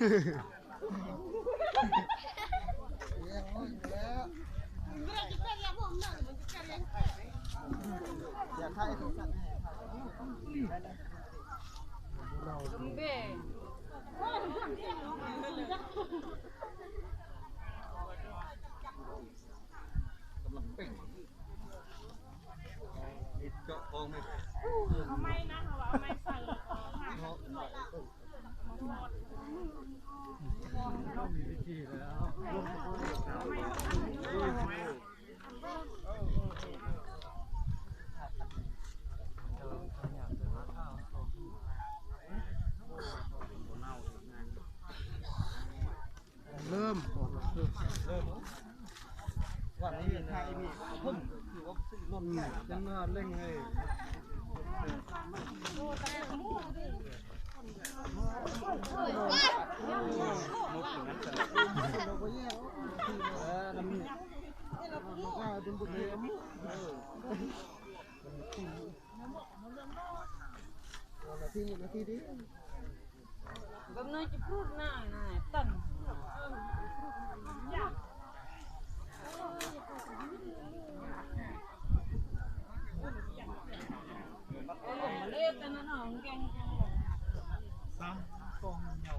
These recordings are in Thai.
อย่าถ่ายทุกสัตว์เราเบ้กำลังเป่งเจาะทองไหมเขาไม่นะเขาว่าไม่ใส่มีวิธีแล้วเริ่มวันนี้ไทยมีพุ่มคือว่าซื้อล้นจังหน้าเร่งให้นกอย่างนั้นเราก็แย่น้ำมีเราก็ดึงบุญเลยนาทีดิแบบนั้นจะพูดหน้าตันเล่นกันนะน้องแกงซ้ำกองเหนียว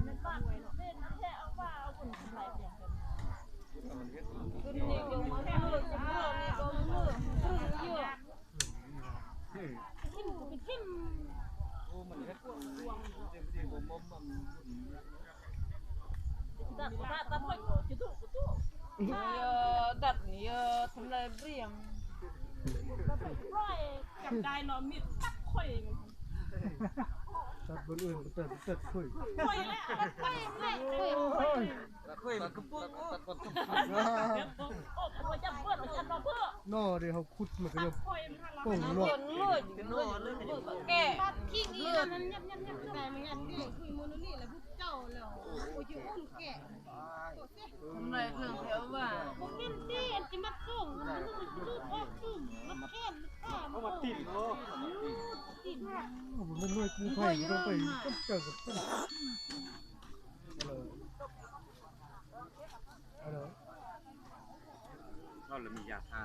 ไม่ปั้นเล่นน้ำแท้เอาว่าเอาบุญทำลายเปลี่ยนกันคือนี่ก็มาเมื่อนี่ก็เมื่อเยอะทิมกูไปทิมโอ้มันแค่ดวงเดี๋ยวผมมันตัดไปก่อนจะถูกดัดนี่ทำลายเปลี่ยนร้อยจับได้เนาะมีดตัดข่อยตัดบนอื่นตัดข่อยข่อยแหละข่อยแหละข่อยมันกระปุกตัดบนกระปุกโอ้ข่อยจะเพื่อนจะมาเพื่อนอเดี๋ยวเขาขุดมันก็จะป่งหลอดแก่ขี้นี่นั้นยับแต่ไม่งั้นนี่คุยมูลนี่แหละพวกเจ้าแล้วโอ้ยอุ่นแก่ทำไรเรื่องแถวว่าพวกนี้ที่อันที่มาส่งมันต้องดูออกดูมันแค่เขามาติดเนาะติดมันน้อยกุ้งไข่เราไปต้องเจอกับต้นก็เลยมียาทา